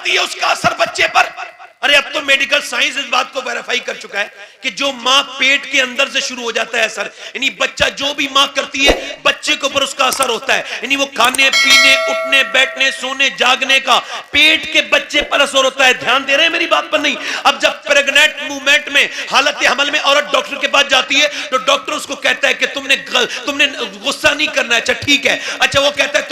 करती है उसका असर बच्चे पर। अरे अब तो मेडिकल साइंस इस बात को वेरीफाई कर चुका है कि जो माँ पेट के अंदर से शुरू हो जाता है असर, यानी बच्चा जो भी माँ करती है बच्चे के ऊपर उसका असर होता है। यानी वो खाने पीने उठने बैठने सोने जागने का पेट के बच्चे पर असर होता है। ध्यान दे रहे हैं मेरी बात पर? नहीं। अब जब प्रेग्नेंट मूवमेंट में हालत हमल में औरत डॉक्टर के पास जाती है तो डॉक्टर उसको कहता है कि तुमने गुस्सा नहीं करना है। अच्छा ठीक है। अच्छा वो कहता है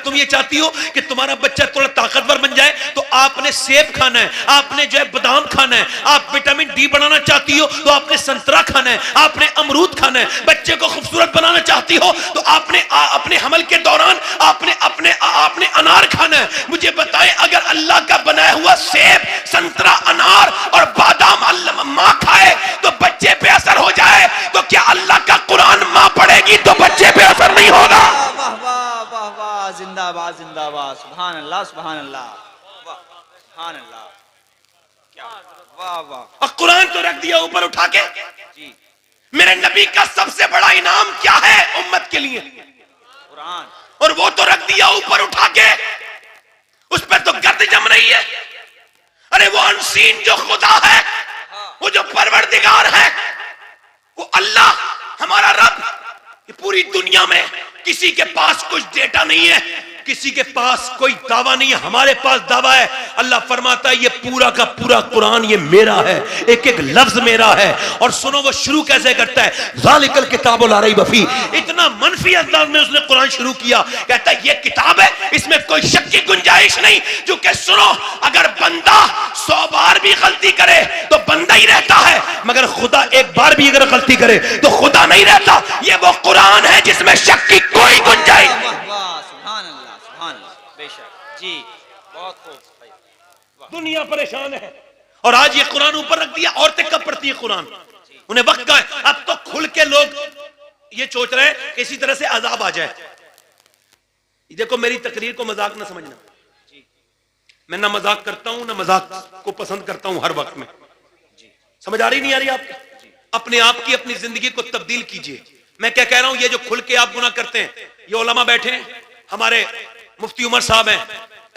तुम ये चाहती हो कि तुम्हारा बच्चा थोड़ा ताकतवर बन जाए तो आपने सेब खाना है, आपने जो है बादाम खाना है, आप विटामिन डी बनाना चाहती हो तो आपने संतरा खाना है, आपने अमरूद खाना है, बच्चे को खूबसूरत बनाना चाहती हो तो आपने अपने हमल के दौरान आपने अनार खाना है। मुझे बताएं अगर अल्लाह का बनाया हुआ सेब संतरा अनार और बादाम अल्लाह माँ खाए तो बच्चे पे असर हो जाए तो क्या अल्लाह का कुरान माँ पढ़ेगी तो बच्चे पे असर नहीं होगा? वाह वाह वाह वाह, जिंदाबाद जिंदाबाद, सुभान अल्लाह सुभान अल्लाह, सुभान अल्लाह, क्या वाह वाह। और कुरान तो रख दिया ऊपर उठा के जी। मेरे नबी का सबसे बड़ा इनाम क्या है उम्मत के लिए? कुरान। और वो तो रख दिया ऊपर उठा के, उस पर तो गर्द जम रही है। अरे वो अनसीन जो खुदा है, वो जो परवरदिगार है, वो अल्लाह हमारा रब, ये पूरी दुनिया में किसी के पास कुछ डेटा नहीं है, किसी के पास कोई दावा नहीं है, हमारे पास दावा है। अल्लाह फरमाता है ये पूरा का पूरा कुरान ये मेरा है, एक एक लफ्ज मेरा है। और सुनो वो शुरू कैसे करता है, ज़ालिकल किताबुल ला रैब फीह। इतना मनफी अंदाज में उसने कुरान शुरू किया, कहता है ये किताब है, इसमें कोई शक की गुंजाइश नहीं। जो कि सुनो अगर बंदा 100 बार भी गलती करे तो बंदा ही रहता है, मगर खुदा एक बार भी अगर गलती करे तो खुदा नहीं रहता। ये वो कुरान है जिसमें शक की कोई गुंजाइश नहीं। जी बहुत खूब। दुनिया परेशान है और आज ये कुरान ऊपर रख दिया। औरतें कब पढ़ती है कुरान? उन्हें वक्त का है। अब तो खुल के लोग ये सोच रहे हैं किसी तरह से अजाब आ जाए। देखो मेरी तकरीर को मजाक ना समझना, मैं ना मजाक करता हूं ना मजाक को पसंद करता हूं हर वक्त में। समझ आ रही नहीं आ रही आपको? अपने आप की अपनी जिंदगी को तब्दील कीजिए। मैं क्या कह रहा हूं, ये जो खुल के आप गुनाह करते हैं, ये उलमा बैठे हैं, हमारे मुफ्ती उमर साहब हैं,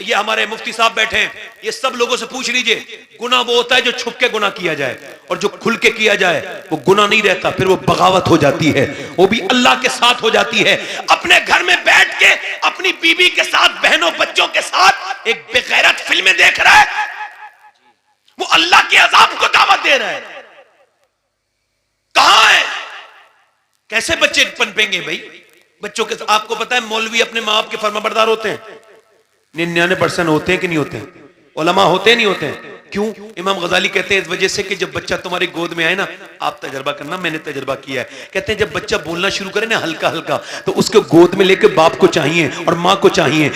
ये हमारे मुफ्ती साहब बैठे हैं, ये सब लोगों से पूछ लीजिए गुनाह वो होता है जो छुप के गुनाह किया जाए, और जो खुल के किया जाए वो गुनाह नहीं रहता, फिर वो बगावत हो जाती है, वो भी अल्लाह के साथ हो जाती है। अपने घर में बैठ के अपनी बीवी के साथ बहनों बच्चों के साथ एक बेगैरत फिल्में देख रहा है, वो अल्लाह के अजाब को दावत दे रहा है। कहां है? कैसे बच्चे पनपेंगे भाई? बच्चों के आपको पता है मौलवी अपने माँ बाप के फरमाबरदार होते हैं? 99% होते हैं कि नहीं होते हैं? उलमा होते नहीं होते हैं? क्यों? इमाम गजाली कहते हैं इस वजह से कि जब बच्चा तुम्हारी गोद में आए ना, आप तजर्बा करना, मैंने तजर्बा किया है, कहते हैं जब बच्चा बोलना शुरू करे ना हल्का हल्का, तो उसको गोद में लेके बाप को चाहिए और माँ को चाहिए।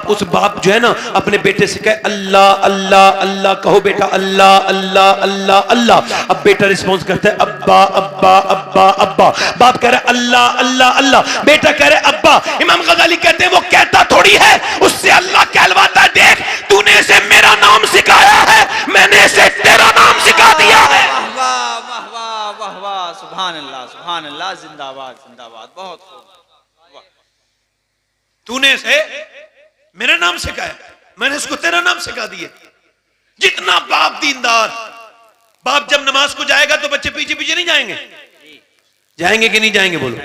उस बाप जो है ना अपने बेटे से कहे अल्लाह अल्लाह अल्लाह, कहो बेटा अल्लाह अल्लाह अल्लाह अल्लाह। अब बेटा रिस्पॉन्स करता है अब्बा अब्बा अब्बा अब्बा। बाप कह रहा है अल्लाह अल्लाह अल्लाह, बेटा कह रहे अब्बा। इमाम गजाली कहते हैं वो कहता थोड़ी है, उससे अल्लाह कहलवाता है, देख तूने इसे मेरा नाम सिखाया है, मैंने इसे तेरा नाम सिखा दिया है। वाह वाह वाह वाह वाह, सुभान अल्लाह, जिंदाबाद जिंदाबाद, बहुत खूब। तूने इसे मेरा नाम सिखाया, मैंने इसको तेरा नाम सिखा दिया। जितना बाप दीनदार, बाप जब नमाज को जाएगा तो बच्चे पीछे पीछे नहीं जाएंगे? जाएंगे कि नहीं जाएंगे बोलो?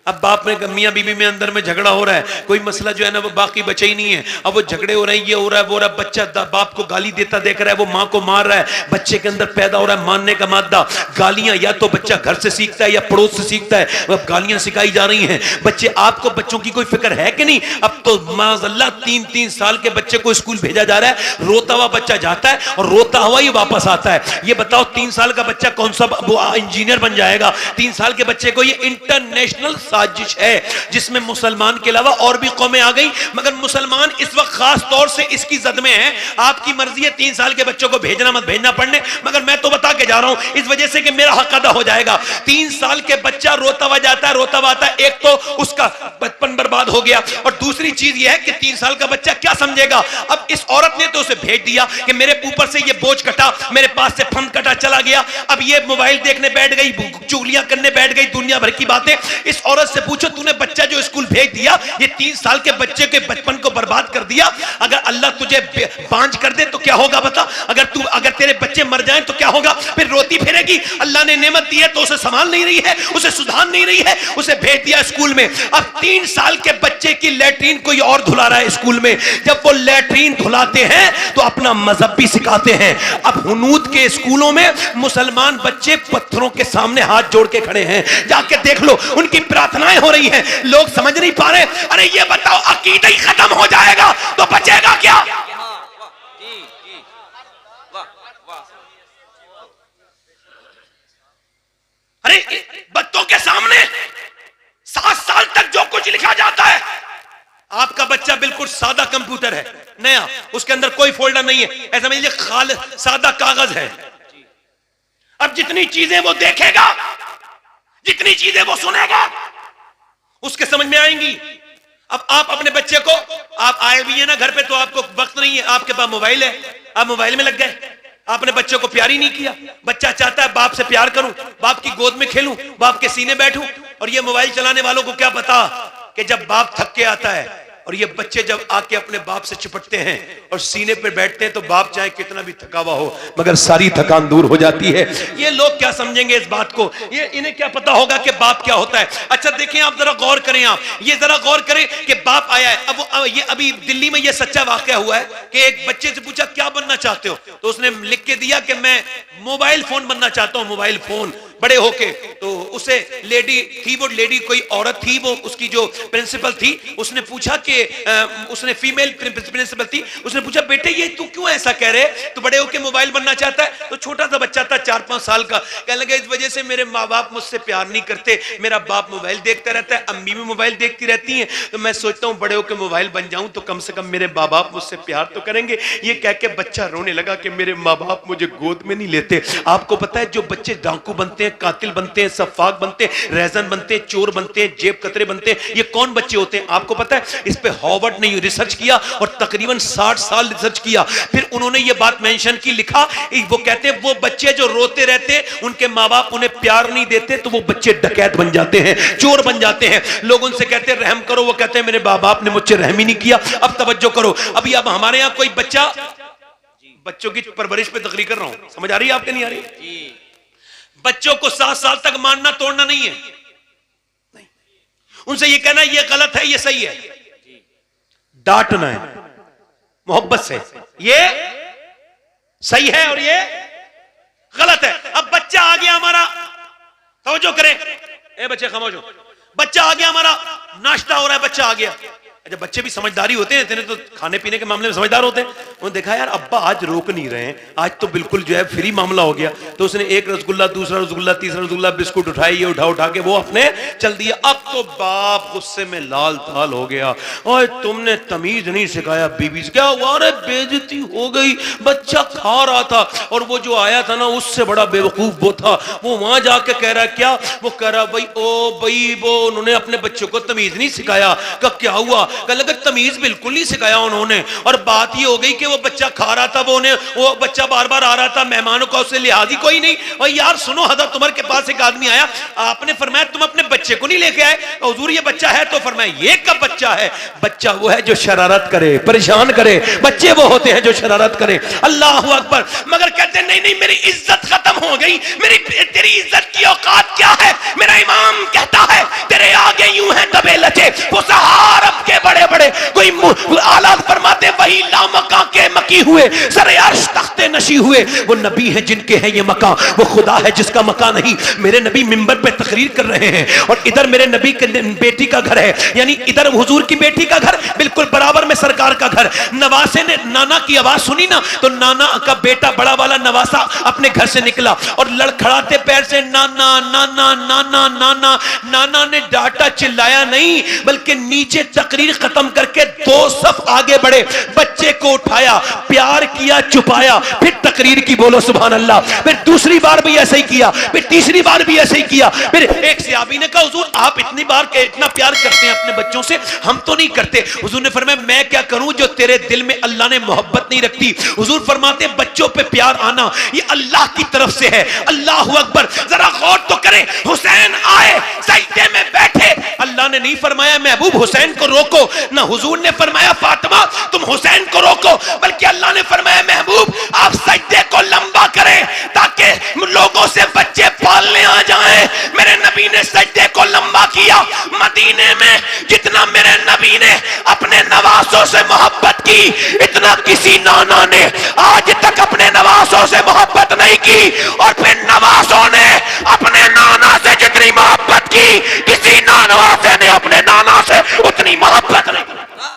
अब बाप में मियां बीबी में अंदर में झगड़ा हो रहा है, कोई मसला जो है ना वो बाकी बचे ही नहीं है, अब वो झगड़े हो रहे हैं, ये हो रहा है वो हो रहा है, बच्चा बाप को गाली देता देख रहा है, वो माँ को मार रहा है, बच्चे के अंदर पैदा हो रहा है मानने का मादा। गालियां या तो बच्चा घर से सीखता है या पड़ोस से सीखता है, अब गालियां सिखाई जा रही हैं। बच्चे, आपको बच्चों की कोई फिक्र है कि नहीं? अब तो माज़अल्लाह 3-3 साल के बच्चे को स्कूल भेजा जा रहा है, रोता हुआ बच्चा जाता है और रोता हुआ ही वापस आता है। ये बताओ 3 साल का बच्चा कौन सा इंजीनियर बन जाएगा? 3 साल के बच्चे को, ये इंटरनेशनल साजिश है जिसमें मुसलमान के अलावा और भी कौमें आ गई, मगर मुसलमान इस वक्त खास तौर से इसकी जद में है। आपकी मर्जी है 3 साल के बच्चों को भेजना मत भेजना पढ़ने, मगर मैं तो बता के जा रहा हूं इस वजह से कि मेरा हक अदा हो जाएगा। 3 साल के बच्चा रोता हुआ जाता है, रोता हुआ आता है, एक तो उसका बचपन बर्बाद हो गया और दूसरी चीज यह है कि 3 साल का बच्चा क्या समझेगा। अब इस औरत ने तो उसे भेज दिया कि मेरे ऊपर से ये बोझ कटा, मेरे पास से फंद कटा, चला गया। अब ये मोबाइल देखने बैठ गई, चुगलियां करने बैठ गई, दुनिया भर की बातें। इस औरत से पूछो, तूने बच्चा जो स्कूल भेज दिया, ये 3 साल के बच्चे के बचपन को बर्बाद कर दिया। अगर अल्लाह तुझे बांझ कर दे तो क्या होगा बता? अगर तेरे बच्चे मर जाएं तो क्या होगा? फिर रोती फिरेगी। अल्लाह ने नेमत दी है तो उसे संभाल नहीं रही है, उसे सुधार नहीं रही है, उसे भेज दिया स्कूल में। अब 3 साल के बच्चे की लैट्रीन कोई और धुला रहा है स्कूल में। जब वो लैट्रीन धुलाते हैं तो अपना मजहब भी सिखाते हैं। अब हुनूद के स्कूलों में मुसलमान बच्चे पत्थरों के सामने हाथ जोड़ के खड़े हैं, जाके देख लो, उनकी प्रार्थनाएं हो रही हैं। लोग समझ नहीं पा रहे। अरे ये बताओ, अकीदा ही खत्म हो जाएगा तो बचेगा क्या? अरे बच्चों के सामने 7 साल तक जो कुछ लिखा जाता है, आपका बच्चा बिल्कुल सादा कंप्यूटर है, नया, उसके अंदर कोई फोल्डर नहीं है, ऐसा समझ लीजिए खाली सादा कागज है। अब जितनी चीजें वो देखेगा, जितनी चीजें वो सुनेगा, उसके समझ में आएंगी। अब आप अपने बच्चे को, आप आए भी है ना घर पे, तो आपको वक्त नहीं है, आपके पास मोबाइल है, आप मोबाइल में लग गए, आपने बच्चे को प्यार ही नहीं किया। बच्चा चाहता है बाप से प्यार करूं, बाप की गोद में खेलूं, बाप के सीने बैठूं। और ये मोबाइल चलाने वालों को क्या पता कि जब बाप थक के आता है और ये बच्चे जब आके अपने बाप से चिपटते हैं और सीने पे बैठते हैं, तो बाप चाहे कितना भी थका हुआ हो, मगर सारी थकान दूर हो जाती है। ये लोग क्या समझेंगे इस बात को? ये इन्हें क्या पता होगा कि बाप क्या होता है? अच्छा देखें, आप जरा गौर करें, आप ये जरा गौर करें कि बाप आया है। अब ये अभी दिल्ली में ये सच्चा वाकया हुआ है कि एक बच्चे से पूछा क्या बनना चाहते हो, तो उसने लिख के दिया कि मैं मोबाइल फोन बनना चाहता हूं, मोबाइल फोन बड़े होके। तो उसे लेडी थी, वो लेडी कोई औरत थी, वो उसकी जो प्रिंसिपल थी, उसने पूछा कि उसने फीमेल प्रिंसिपल थी, उसने पूछा बेटे ये तू क्यों ऐसा कह रहे, तू बड़े होके मोबाइल बनना चाहता है? तो छोटा सा बच्चा था 4-5 साल का, कहने लगा इस वजह से मेरे माँ बाप मुझसे प्यार नहीं करते, मेरा बाप मोबाइल देखता रहता है, अम्मी भी मोबाइल देखती रहती हैं, तो मैं सोचता हूँ बड़े होके मोबाइल बन जाऊं तो कम से कम मेरे माँ बाप मुझसे प्यार तो करेंगे। ये कह के बच्चा रोने लगा कि मेरे माँ बाप मुझे गोद में नहीं लेते। आपको पता है जो बच्चे डाकू बनते हैं, कातिल बनते हैं, सफाक बनते हैं, रैजन बनते हैं, चोर बनते हैं, जेब कतरे बनते हैं, ये कौन बच्चे होते हैं आपको पता है? इस पे हार्वर्ड ने रिसर्च किया और तकरीबन 60 साल रिसर्च किया, फिर उन्होंने ये बात मेंशन की, लिखा, वो कहते हैं वो बच्चे जो रोते रहते, उनके माँ बाप उन्हें प्यार नहीं देते, तो वो बच्चे डकैत बन जाते हैं, चोर बन जाते हैं। लोग उनसे कहते हैं रहम करो, वो कहते हैं मेरे माँ बाप ने मुझसे रहम ही नहीं किया, अब तवज्जो करो। अभी अब हमारे यहाँ कोई बच्चा, बच्चों की परवरिश पे तकरीर कर रहा हूं, समझ आ रही है आपके? नहीं आ रही? बच्चों को 7 साल तक मारना तोड़ना नहीं है, नहीं। उनसे ये कहना ये गलत है, ये सही है, डांटना है मोहब्बत से, ये सही है और ये गलत है। अब बच्चा आ गया हमारा, तवज्जो करें, ए बच्चे खामोश हो, बच्चा आ गया हमारा, नाश्ता हो रहा है, बच्चा आ गया। अच्छा बच्चे भी समझदारी होते हैं, इतने तो खाने पीने के मामले में समझदार होते हैं। उन्होंने देखा यार अब्बा आज रोक नहीं रहे हैं, आज तो बिल्कुल जो है फ्री मामला हो गया, तो उसने एक रसगुल्ला, दूसरा रसगुल्ला, तीसरा रसगुल्ला, बिस्कुट उठाए, ये उठा के वो अपने चल दिया। अब तो बाप गुस्से में लाल ताल हो गया, और तुमने तमीज नहीं सिखाया बीबी से, क्या हुआ? अरे बेइज्जती हो गई, बच्चा खा रहा था और वो जो आया था ना उससे बड़ा बेवकूफ वो था, वो वहां जाके कह रहा है क्या? वो कह रहा भाई वो उन्होंने अपने बच्चों को तमीज नहीं सिखाया। क्या हुआ? लगा तमीज बिल्कुल नहीं सिखाया उन्होंने, और बात ये हो गई कि वो बच्चा खा रहा था, वो बच्चा बार बार आ रहा था, मेहमानों का उससे लिहाज ही कोई नहीं। और यार सुनो, हज़रत उमर के पास एक आदमी आया, आपने फरमाया तुम अपने बच्चे को नहीं लेके आए? हुजूर ये बच्चा है, तो फरमाया ये कब बच्चा है? बच्चा वो है जो शरारत करे, परेशान करे, बच्चे वो होते हैं जो शरारत करे। अल्लाह अकबर। मगर कहते नहीं नहीं मेरी इज्जत खत्म हो गई, तेरी इज्जत की औकात क्या है? मेरा इमाम कहता है तेरे आगे यूं है दबे लचे वो सहारब के बड़े बड़े, कोई आला फरमाते वही लामका के मकी हुए, सरे अर्श तख्ते नशी हुए, वो नबी है जिनके हैं ये मकान, वो खुदा है जिसका मकान नहीं। मेरे नबी मिंबर पे तकरीर कर रहे हैं और इधर मेरे नबी के बेटी का घर है, यानी इधर हुजूर की बेटी का घर, बिल्कुल बराबर में सरकार का घर। नवासे ने नाना की आवाज सुनी ना, तो नाना का बेटा बड़ा वाला नवासा अपने घर से निकला और लड़खड़ाते पैर से नाना नाना नाना नाना। नाना ने डांटा, चिल्लाया नहीं, बल्कि नीचे तकरीर तकरीर खत्म करके 2 सफ आगे बढ़े, बच्चे को उठाया, प्यार किया, छुपाया, फिर तकरीर की, बोलो सुभान अल्लाह। फिर दूसरी बार भी ऐसे ही किया, फिर तीसरी बार भी ऐसे ही किया। फिर एक सहाबी ने कहा हुजूर आप इतनी बार इतना प्यार करते हैं अपने बच्चों से, हम तो नहीं करते। हुजूर ने फरमाया मैं क्या करूं जो तेरे दिल में अल्लाह ने मोहब्बत नहीं रखती। हुजूर फरमाते बच्चों पे प्यार आना ये अल्लाह की तरफ से है। अल्लाह अकबर, जरा गौर तो करें, हुसैन आए सजदे में बैठे, अल्लाह ने नहीं फरमाया महबूब हुसैन को रोको, ना हुजूर ने फरमाया फातिमा तुम हुसैन को रोको, बल्कि अल्लाह ने फरमाया महबूब आप सजदे को लंबा करें ताकि लोगों से बच्चे पालने आ जाएं। मेरे नबी ने सजदे को लंबा किया। मदीने में जितना मेरे नबी ने अपने नवासों से मोहब्बत की, इतना किसी नाना ने आज तक अपने नवासों से मोहब्बत नहीं की। और फिर